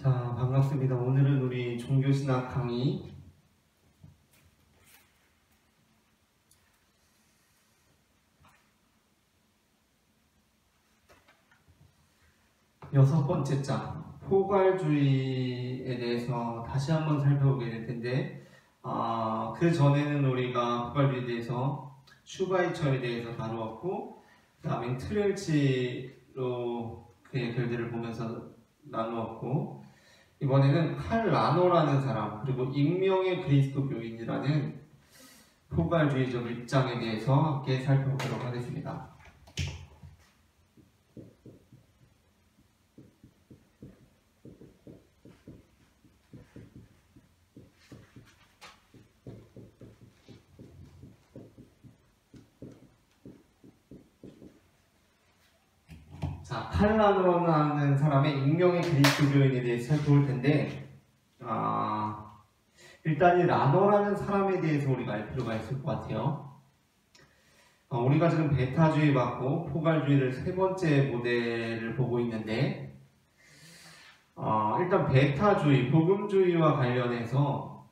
자, 반갑습니다. 오늘은 우리 종교신학 강의 여섯 번째 장, 포괄주의에 대해서 다시 한번 살펴보게 될 텐데, 그 전에는 우리가 포괄주의에 대해서 슈바이처에 대해서 다루었고, 그 다음에 트렐치로 그의 글들을 보면서 나누었고, 이번에는 칼 라노라는 사람, 그리고 익명의 그리스도교인이라는 포괄주의적 입장에 대해서 함께 살펴보도록 하겠습니다. 자, 칼 라노라는 사람의 익명의 그리스도교인에 대해서 살펴볼 텐데, 일단 이 라노라는 사람에 대해서 우리가 알 필요가 있을 것 같아요. 우리가 지금 베타주의 받고 포괄주의를 세 번째 모델을 보고 있는데, 일단 베타주의, 복음주의와 관련해서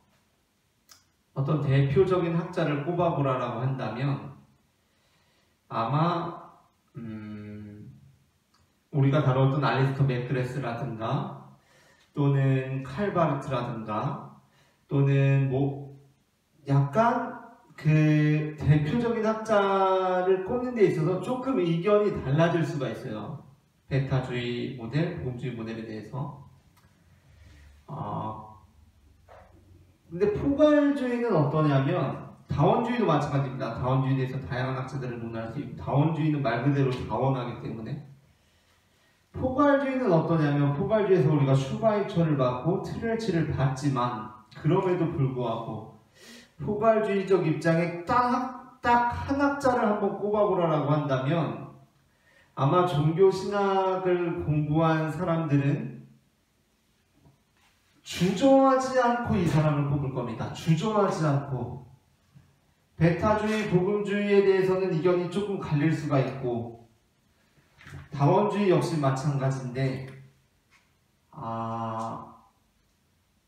어떤 대표적인 학자를 꼽아보라라고 한다면 아마 우리가 다뤘던 알리스터 맥그레스라든가 또는 칼바르트라든가 또는 약간 그 대표적인 학자를 꼽는 데 있어서 조금 의견이 달라질 수가 있어요. 베타주의 모델, 복음주의 모델에 대해서. 근데 포괄주의는 어떠냐면 다원주의도 마찬가지입니다. 다원주의에 대해서 다양한 학자들을 논할 수 있고, 다원주의는 말 그대로 다원하기 때문에. 포괄주의는 어떠냐면 포괄주의에서 우리가 슈바이처를 받고 트렐치를 받지만 그럼에도 불구하고 포괄주의적 입장에 딱 한 학자를 한번 꼽아보라라고 한다면 아마 종교신학을 공부한 사람들은 주저하지 않고 이 사람을 꼽을 겁니다. 주저하지 않고. 베타주의, 복음주의에 대해서는 의견이 조금 갈릴 수가 있고 다원주의 역시 마찬가지인데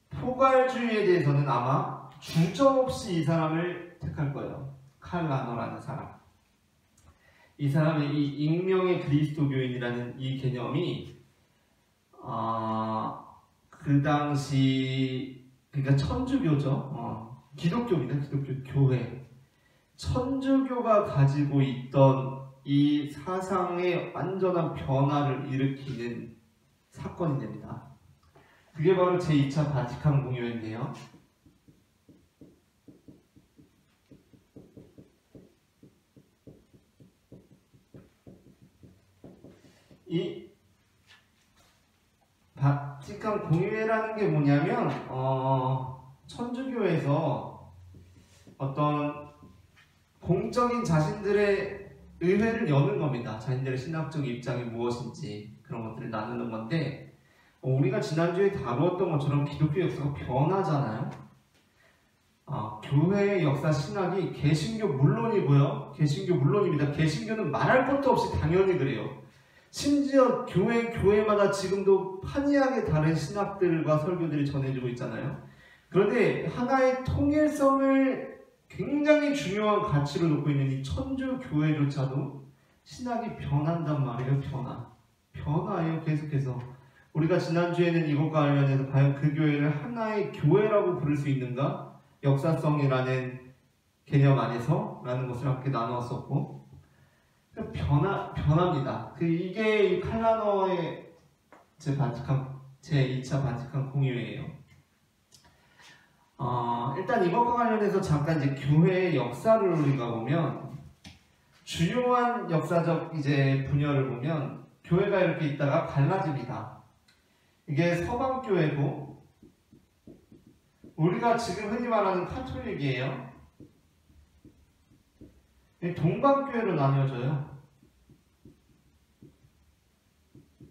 포괄주의에 대해서는 아마 주저없이 이 사람을 택할 거예요. 칼 라노라는 사람. 이 사람의 이 익명의 그리스도교인이라는 이 개념이 그 당시 그러니까 천주교죠. 기독교입니다. 기독교 교회. 천주교가 가지고 있던 이 사상의 완전한 변화를 일으키는 사건이 됩니다. 그게 바로 제2차 바티칸 공요인데요. 이 바티칸 공유회라는 게 뭐냐면 천주교에서 어떤 공적인 자신들의 의회를 여는 겁니다. 자신들의 신학적 입장이 무엇인지 그런 것들을 나누는 건데, 우리가 지난주에 다루었던 것처럼 기독교 역사가 변하잖아요. 교회의 역사 신학이 개신교 물론이고요. 개신교 물론입니다. 개신교는 말할 것도 없이 당연히 그래요. 심지어 교회마다 지금도 판이하게 다른 신학들과 설교들이 전해지고 있잖아요. 그런데 하나의 통일성을 굉장히 중요한 가치로 놓고 있는 이 천주교회조차도 신학이 변한단 말이에요. 변화예요. 계속해서. 우리가 지난주에는 이것과 관련해서 과연 그 교회를 하나의 교회라고 부를 수 있는가? 역사성이라는 개념 안에서 라는 것을 함께 나누었었고, 변합니다. 이게 이 칼 라노의 제2차 바티칸 공유회예요. 일단 이것과 관련해서 잠깐 이제 교회의 역사를 우리가 보면, 주요한 역사적 분열을 보면 교회가 이렇게 있다가 갈라집니다. 이게 서방교회고 우리가 지금 흔히 말하는 카톨릭이에요. 동방교회로 나뉘어져요.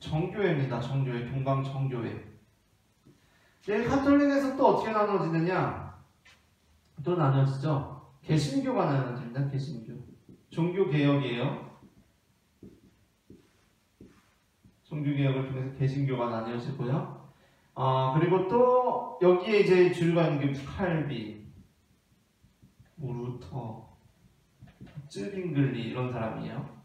정교회입니다. 정교회, 동방 정교회. 카톨릭에서 또 어떻게 나눠지느냐? 또 나눠지죠. 개신교가 나눠집니다. 개신교. 종교개혁이에요. 종교개혁을 통해서 개신교가 나뉘어지고요. 그리고 또 여기에 이제 주류가 있는 게 칼빈, 뭐 루터, 쯔빙글리 이런 사람이에요.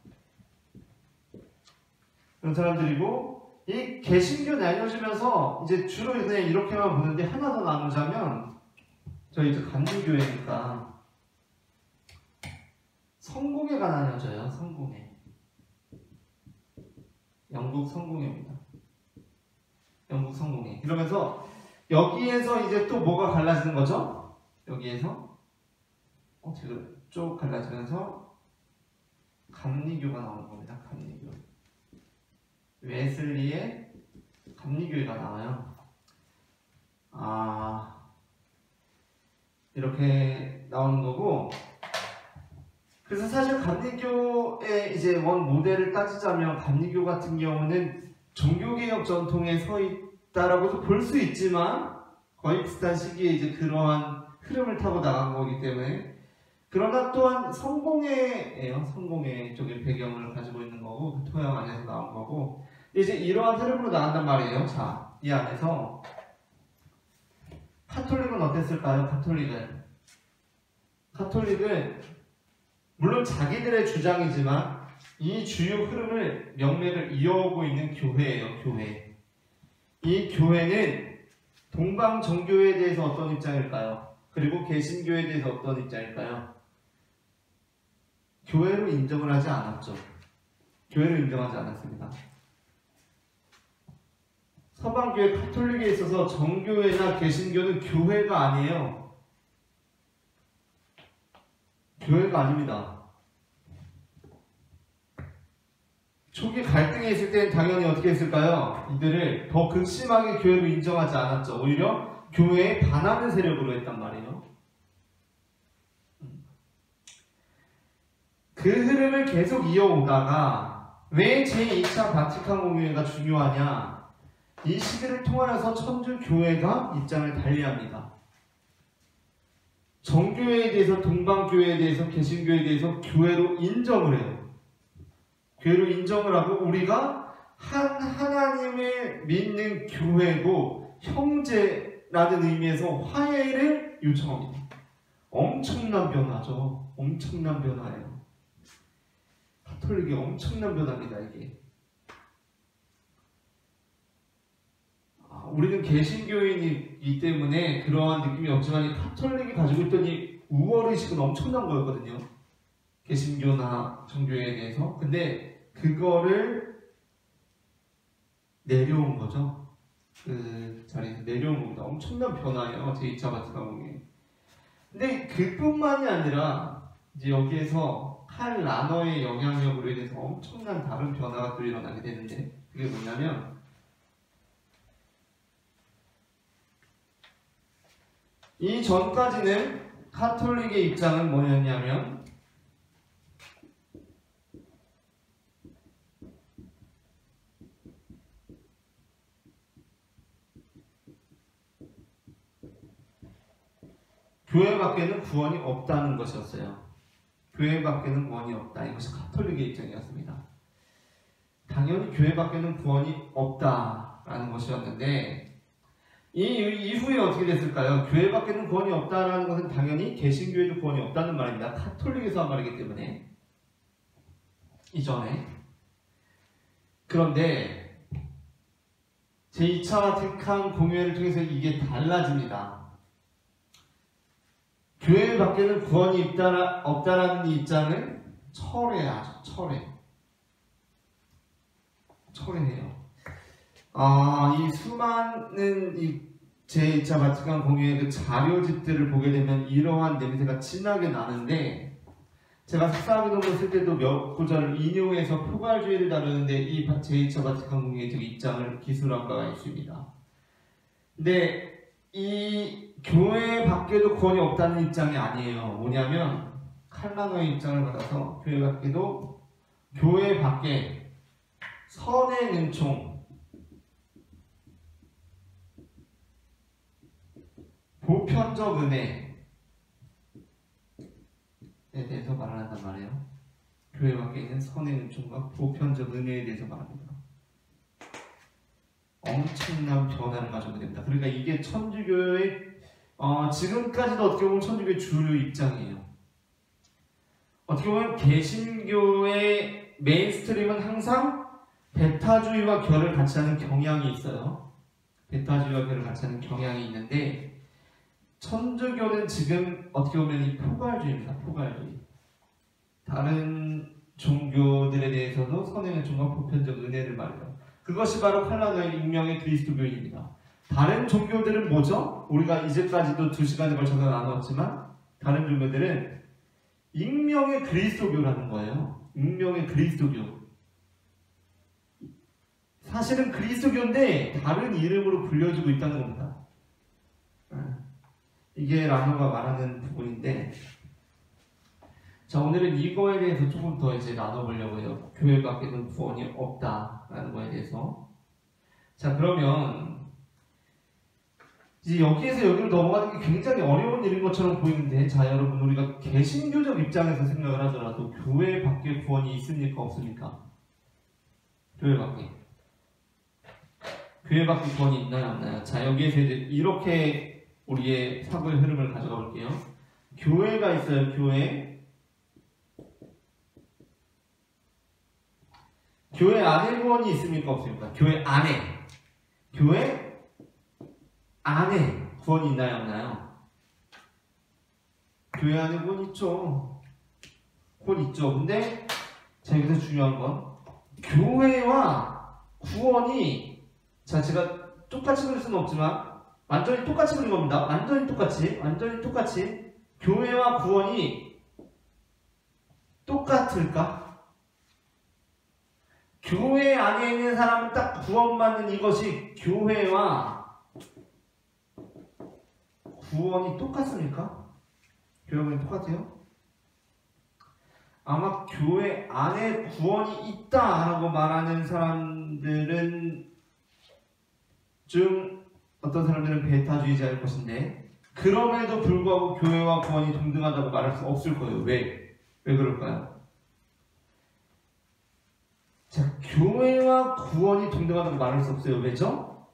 이런 사람들이고 이 개신교 나뉘어지면서 이제 주로 그냥 이렇게만 보는데 하나 더 나누자면 저희 이제 감리교회니까 성공회가 나뉘어져요. 성공회. 영국 성공회입니다. 영국 성공회. 이러면서 여기에서 이제 또 뭐가 갈라지는 거죠? 여기에서 지금 쭉 갈라지면서 감리교가 나오는 겁니다. 감리교. 웨슬리의 감리교회가 나와요. 이렇게 나오는 거고, 그래서 사실 감리교의 이제 원 모델을 따지자면 감리교 같은 경우는 종교개혁 전통에 서 있다라고도 볼 수 있지만 거의 비슷한 시기에 이제 그러한 흐름을 타고 나간 거기 때문에, 그러나 또한 성공회예요. 성공회 쪽의 배경을 가지고 있는 거고, 그 토양 안에서 나온 거고, 이제 이러한 흐름으로 나간단 말이에요. 자, 이 안에서 카톨릭은 어땠을까요? 카톨릭은 물론 자기들의 주장이지만 이 주요 흐름을 명맥을 이어오고 있는 교회예요. 교회. 이 교회는 동방 정교회에 대해서 어떤 입장일까요? 그리고 개신교에 대해서 어떤 입장일까요? 교회로 인정을 하지 않았죠. 교회로 인정하지 않았습니다. 서방교회 카톨릭에 있어서 정교회나 개신교는 교회가 아니에요. 교회가 아닙니다. 초기 갈등이 있을 때는 당연히 어떻게 했을까요? 이들을 더 극심하게 교회로 인정하지 않았죠. 오히려 교회에 반하는 세력으로 했단 말이에요. 그 흐름을 계속 이어오다가 왜 제2차 바티칸 공회가 중요하냐? 이 시기를 통하여서 천주교회가 입장을 달리합니다. 정교회에 대해서, 동방교회에 대해서, 개신교회에 대해서 교회로 인정을 해요. 교회로 인정을 하고 우리가 한 하나님을 믿는 교회고 형제라는 의미에서 화해를 요청합니다. 엄청난 변화죠. 엄청난 변화예요. 카톨릭이 엄청난 변화입니다. 이게. 우리는 개신교인이기 때문에 그러한 느낌이 없지만 이 카톨릭이 가지고 있던 이 우월의식은 엄청난 거였거든요. 개신교나 정교회에 대해서. 근데 그거를 내려온 거죠. 그 자리에서 내려온 겁니다. 엄청난 변화예요. 제2차 바티칸 공회. 근데 그뿐만이 아니라 이제 여기에서 칼 라너의 영향력으로 인해서 엄청난 다른 변화가 또 일어나게 되는데, 그게 뭐냐면 이 전까지는 카톨릭의 입장은 뭐였냐면 교회 밖에는 구원이 없다는 것이었어요. 교회 밖에는 구원이 없다. 이것이 카톨릭의 입장이었습니다. 당연히 교회 밖에는 구원이 없다라는 것이었는데, 이 이후에 어떻게 됐을까요? 교회 밖에는 구원이 없다라는 것은 당연히 개신교에도 구원이 없다는 말입니다. 카톨릭에서 한 말이기 때문에. 이전에. 그런데 제2차 바티칸 공회를 통해서 이게 달라집니다. 교회 밖에는 구원이 없다라는 입장을 철회하죠. 철회해요. 이 수많은 이 제2차 바티칸 공회의 그 자료집들을 보게 되면 이러한 냄새가 진하게 나는데, 제가 석사학위논문 쓸 때도 몇 구절을 인용해서 포괄주의를 다루는데 이 제2차 바티칸 공회의 입장을 기술한 바가 있습니다. 근데 이 교회 밖에도 구원이 없다는 입장이 아니에요. 뭐냐면 칼라노의 입장을 받아서 교회 밖에 선의 은총, 보편적 은혜에 대해서 말을 한단 말이에요. 교회 밖에 있는 선의 은총과 보편적 은혜에 대해서 말합니다. 엄청난 변화를 가져오게 됩니다. 그러니까 이게 천주교의 지금까지도 어떻게 보면 천주교의 주류 입장이에요. 어떻게 보면 개신교의 메인스트림은 항상 배타주의와 결을 같이 하는 경향이 있어요. 배타주의와 결을 같이 하는 경향이 있는데 천주교는 지금 어떻게 보면 이 포괄주의입니다. 포괄주의. 다른 종교들에 대해서도 선행의 종과 보편적 은혜를 말해요. 그것이 바로 칼라노의 익명의 그리스도교인입니다. 다른 종교들은 뭐죠? 우리가 이제까지도 2시간에 걸쳐서 나눴지만 다른 종교들은 익명의 그리스도교라는 거예요. 익명의 그리스도교. 사실은 그리스도교인데 다른 이름으로 불려주고 있다는 겁니다. 이게 라노가 말하는 부분인데, 자, 오늘은 이거에 대해서 조금 더 이제 나눠보려고 해요. 교회 밖에는 구원이 없다라는 거에 대해서. 자, 그러면 이제 여기에서 여기로 넘어가는 게 굉장히 어려운 일인 것처럼 보이는데, 자, 여러분, 우리가 개신교적 입장에서 생각을 하더라도 교회 밖에 구원이 있습니까? 없습니까? 교회 밖에. 교회 밖에 구원이 있나요? 없나요? 자, 여기에서 이제 이렇게 우리의 사고의 흐름을 가져가 볼게요. 교회가 있어요, 교회. 교회 안에 구원이 있습니까? 없습니까? 교회 안에. 교회 안에 구원이 있나요? 없나요? 교회 안에 구원 있죠. 구원 있죠. 근데 자, 여기서 중요한 건 교회와 구원이, 자, 제가 똑같이 그릴 수는 없지만 완전히 똑같이 그린 겁니다. 완전히 똑같이 교회와 구원이 똑같을까? 교회 안에 있는 사람은 딱 구원받는 이것이 교회와 구원이 똑같습니까? 교회가 똑같아요? 아마 교회 안에 구원이 있다라고 말하는 사람들은 좀 어떤 사람들은 배타주의자일 것인데, 그럼에도 불구하고 교회와 구원이 동등하다고 말할 수 없을 거예요. 왜 그럴까요? 자, 교회와 구원이 동등하다고 말할 수 없어요. 왜죠?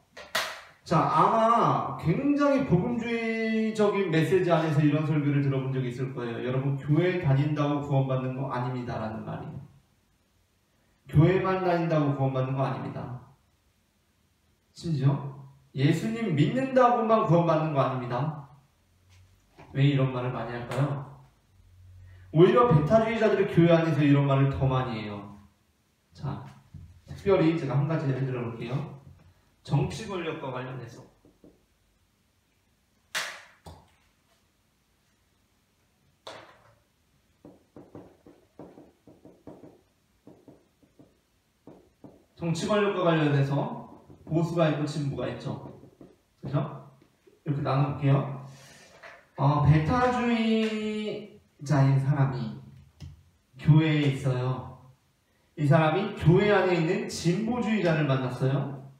자, 아마 굉장히 복음주의적인 메시지 안에서 이런 설교를 들어본 적이 있을 거예요. 여러분, 교회 다닌다고 구원받는 거 아닙니다 라는 말이. 교회만 다닌다고 구원받는 거 아닙니다. 심지어 예수님 믿는다고만 구원받는 거 아닙니다. 왜 이런 말을 많이 할까요? 오히려 배타주의자들이 교회 안에서 이런 말을 더 많이 해요. 자, 특별히 제가 한 가지 예를 들어볼게요. 정치 권력과 관련해서. 정치 권력과 관련해서 보수가 있고 진보가 있죠. 그죠? 이렇게 나눠볼게요. 배타주의자인 사람이 교회에 있어요. 이 사람이 교회 안에 있는 진보주의자를 만났어요.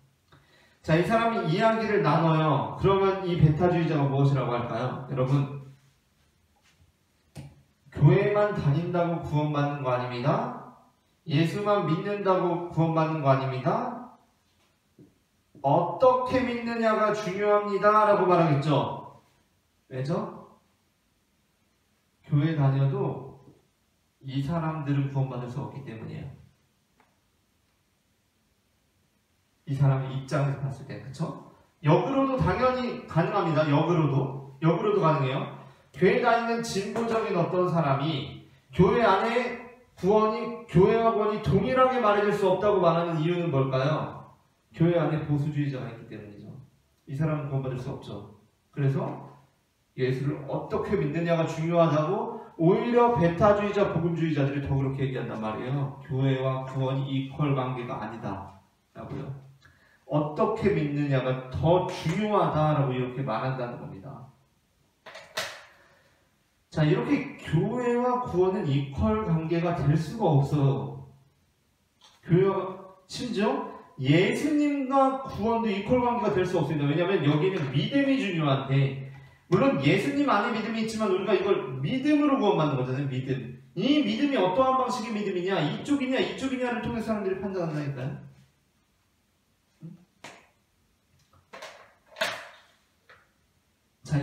자, 이 사람이 이야기를 나눠요. 그러면 이 배타주의자가 무엇이라고 할까요? 여러분, 교회만 다닌다고 구원받는 거 아닙니다. 예수만 믿는다고 구원받는 거 아닙니다. 어떻게 믿느냐가 중요합니다 라고 말하겠죠. 왜죠? 교회 다녀도 이 사람들은 구원받을 수 없기 때문이에요. 이 사람의 입장에서 봤을 때, 그쵸? 역으로도 당연히 가능합니다. 역으로도 가능해요. 교회 다니는 진보적인 어떤 사람이 교회 안에 교회와 구원이 동일하게 말해줄 수 없다고 말하는 이유는 뭘까요? 교회 안에 보수주의자가 있기 때문이죠. 이 사람은 구원받을 수 없죠. 그래서 예수를 어떻게 믿느냐가 중요하다고 오히려 배타주의자, 복음주의자들이 더 그렇게 얘기한단 말이에요. 교회와 구원이 이퀄 관계가 아니다 라고요. 어떻게 믿느냐가 더 중요하다라고 이렇게 말한다는 겁니다. 자, 이렇게 교회와 구원은 이퀄 관계가 될 수가 없어요. 교회와 심지어 예수님과 구원도 이퀄 관계가 될 수 없습니다. 왜냐하면 여기는 믿음이 중요한데, 물론 예수님 안에 믿음이 있지만 우리가 이걸 믿음으로 구원받는 거잖아요. 믿음. 이 믿음이 어떠한 방식의 믿음이냐, 이쪽이냐를 통해서 사람들이 판단한다니까요.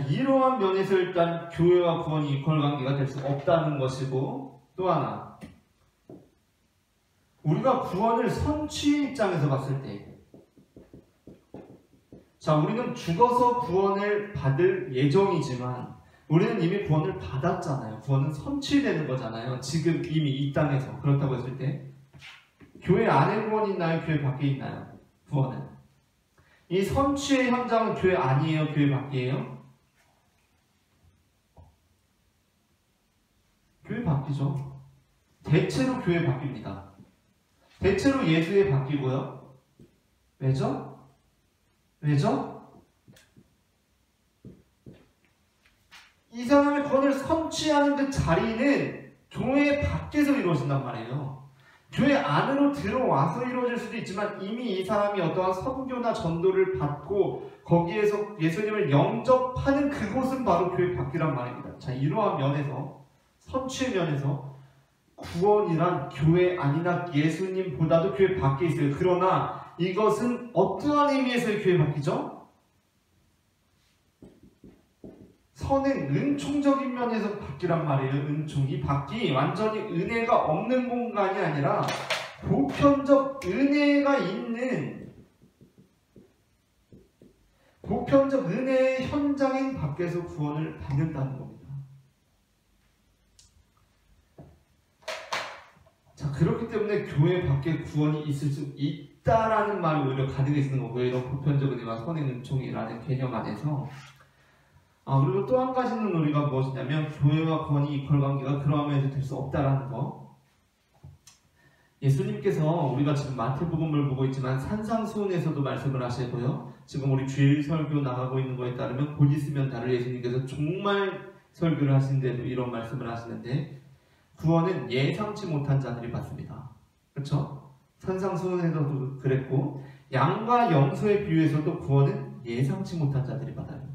이러한 면에서 일단 교회와 구원이 이퀄 관계가 될 수 없다는 것이고, 또 하나, 우리가 구원을 선취 입장에서 봤을 때, 자, 우리는 죽어서 구원을 받을 예정이지만 우리는 이미 구원을 받았잖아요. 구원은 선취되는 거잖아요. 지금 이미 이 땅에서. 그렇다고 했을 때 교회 안에 구원이 있나요? 교회 밖에 있나요? 구원은. 이 선취의 현장은 교회 안이에요? 교회 밖이에요? 교회 밖이죠. 대체로 교회 밖입니다. 대체로 예수에 바뀌고요. 왜죠? 왜죠? 이 사람의 구원을 선취하는 그 자리는 교회 밖에서 이루어진단 말이에요. 교회 안으로 들어와서 이루어질 수도 있지만 이미 이 사람이 어떠한 선교나 전도를 받고 거기에서 예수님을 영접하는 그곳은 바로 교회 밖이란 말입니다. 자, 이러한 면에서, 선취의 면에서 구원이란 교회 안이나 예수님보다도 교회 밖에 있어요. 그러나 이것은 어떠한 의미에서의 교회 밖이죠? 선행, 은총적인 면에서 밖이란 말이에요. 은총. 이 밖이 완전히 은혜가 없는 공간이 아니라 보편적 은혜가 있는, 보편적 은혜의 현장인 밖에서 구원을 받는다는 겁니다. 자, 그렇기 때문에 교회 밖에 구원이 있을 수 있다라는 말이 오히려 가득해 있는 거고요. 이런 보편적 은혜와 선행 은총이라는 개념 안에서. 그리고 또 한 가지는 우리가 무엇이냐면 교회와 구원이 이퀄 관계가 그러한 면에서 될 수 없다라는 거. 예수님께서 우리가 지금 마태복음을 보고 있지만 산상수훈에서도 말씀을 하시고요. 지금 우리 주일 설교 나가고 있는 거에 따르면 곧 있으면 다를 예수님께서 종말 설교를 하시는데도 이런 말씀을 하시는데, 구원은 예상치 못한 자들이 받습니다. 그렇죠? 산상수훈에서도 그랬고, 양과 염소의 비유에서도 구원은 예상치 못한 자들이 받아요.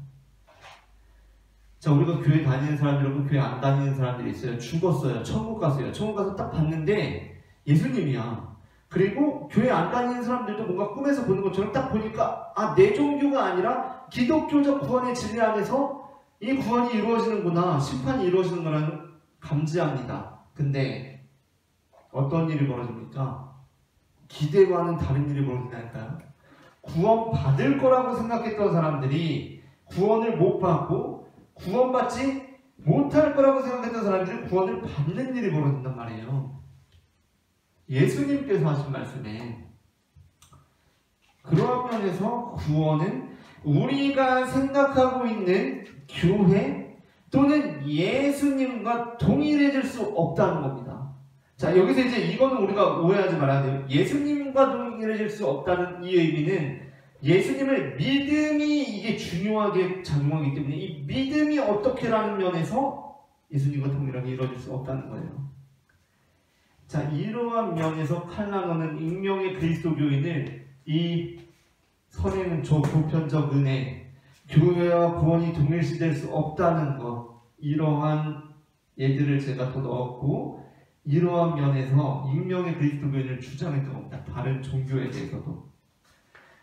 자, 우리가 교회 다니는 사람들하고 교회 안 다니는 사람들이 있어요. 죽었어요. 천국 갔어요. 천국 가서 딱 봤는데 예수님이야. 그리고 교회 안 다니는 사람들도 뭔가 꿈에서 보는 것처럼 딱 보니까 내 종교가 아니라 기독교적 구원의 진리 안에서 이 구원이 이루어지는구나, 심판이 이루어지는구나는 감지합니다. 근데 어떤 일이 벌어집니까? 기대와는 다른 일이 벌어진다니까요. 구원 받을 거라고 생각했던 사람들이 구원을 못 받고, 구원받지 못할 거라고 생각했던 사람들이 구원을 받는 일이 벌어진단 말이에요. 예수님께서 하신 말씀에 그러한 면에서 구원은 우리가 생각하고 있는 교회 또는 예수님과 동일해질 수 없다는 겁니다. 자, 여기서 이제 이거는 우리가 오해하지 말아야 돼요. 예수님과 동일해질 수 없다는 이 의미는 예수님을 믿음이 이게 중요하게 작용하기 때문에 이 믿음이 어떻게라는 면에서 예수님과 동일하게 이루어질 수 없다는 거예요. 자, 이러한 면에서 칼라노는 익명의 그리스도교인을 이 선행은 보편적 은혜, 교회와 구원이 동일시될 수 없다는 것, 이러한 예들을 제가 더 넣었고, 이러한 면에서 익명의 그리스도교인을 주장했던 겁니다. 다른 종교에 대해서도.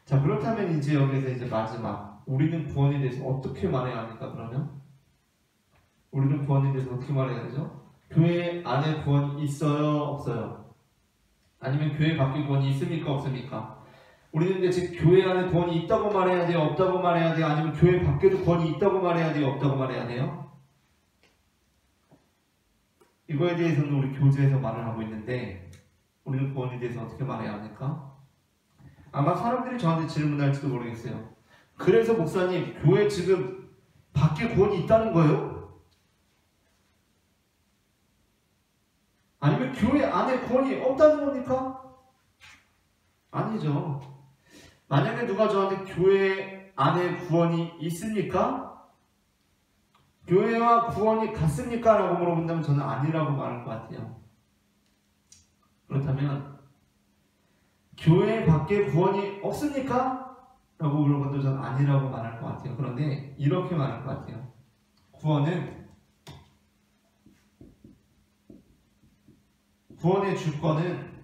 자, 그렇다면 이제 여기서 이제 마지막, 우리는 구원에 대해서 어떻게 말해야 합니까? 그러면 우리는 구원에 대해서 어떻게 말해야 되죠? 교회 안에 구원이 있어요? 없어요? 아니면 교회 밖에 구원이 있습니까? 없습니까? 우리는 이제 교회 안에 구원이 있다고 말해야 돼요? 없다고 말해야 돼요? 아니면 교회 밖에도 구원이 있다고 말해야 돼요? 없다고 말해야 돼요? 이거에 대해서는 우리 교재에서 말을 하고 있는데, 우리는 구원에 대해서 어떻게 말해야 합니까? 아마 사람들이 저한테 질문할지도 모르겠어요. 그래서 목사님, 교회 지금 밖에 구원이 있다는 거예요? 아니면 교회 안에 구원이 없다는 겁니까? 아니죠. 만약에 누가 저한테 교회 안에 구원이 있습니까? 교회와 구원이 같습니까? 라고 물어본다면 저는 아니라고 말할 것 같아요. 그렇다면 교회 밖에 구원이 없습니까? 라고 물어봐도 저는 아니라고 말할 것 같아요. 그런데 이렇게 말할 것 같아요. 구원의 주권은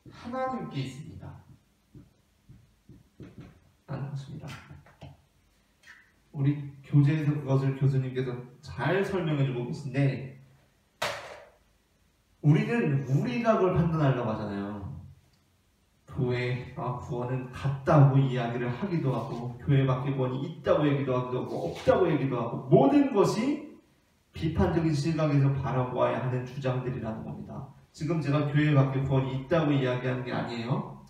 하나님께 있습니다. 라는 것입니다. 우리 교재에서 그것을 교수님께서 잘 설명해주고 계신데, 우리는 우리가 그걸 판단하려고 하잖아요. 교회가 구원은 같다고 이야기를 하기도 하고, 교회 밖에 구원이 있다고 얘기도 하기도 하고, 없다고 얘기도 하고, 모든 것이 비판적인 시각에서 바라보아야 하는 주장들이라는 겁니다. 지금 제가 교회 밖에 구원이 있다고 이야기하는 게 아니에요.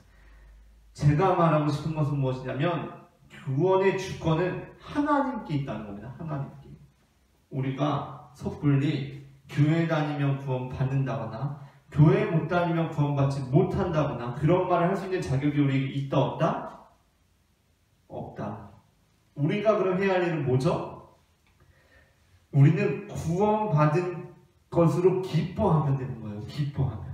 제가 말하고 싶은 것은 무엇이냐면, 구원의 주권은 하나님께 있다는 겁니다. 하나님께. 우리가 섣불리 교회 다니면 구원 받는다거나 교회 못 다니면 구원받지 못한다거나 그런 말을 할 수 있는 자격이 우리에게 있다 없다? 없다. 우리가 그럼 해야 할 일은 뭐죠? 우리는 구원받은 것으로 기뻐하면 되는 거예요. 기뻐하면.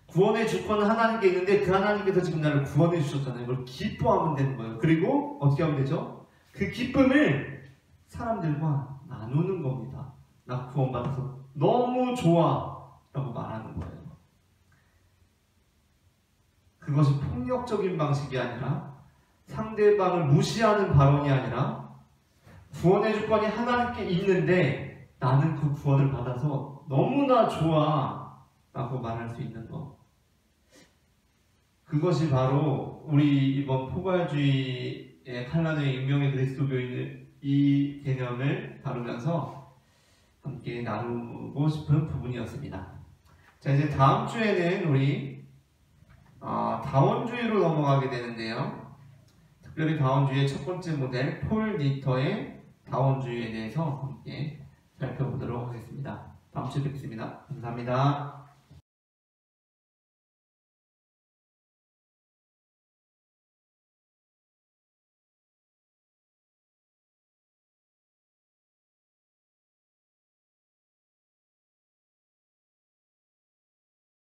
구원의 주권은 하나님께 있는데 그 하나님께서 지금 나를 구원해 주셨잖아요. 그걸 기뻐하면 되는 거예요. 그리고 어떻게 하면 되죠? 그 기쁨을 사람들과 나누는 겁니다. 나 구원받아서 너무 좋아 라고 말하는 거예요. 그것이 폭력적인 방식이 아니라, 상대방을 무시하는 발언이 아니라, 구원의 주권이 하나님께 있는데 나는 그 구원을 받아서 너무나 좋아 라고 말할 수 있는 것. 그것이 바로 우리 이번 포괄주의의 칼라노의 익명의 그리스도교인의 이 개념을 다루면서 함께 나누고 싶은 부분이었습니다. 자, 이제 다음 주에는 우리 다원주의로 넘어가게 되는데요. 특별히 다원주의의 첫 번째 모델 폴 니터의 다원주의에 대해서 함께 살펴보도록 하겠습니다. 다음 주에 뵙겠습니다. 감사합니다.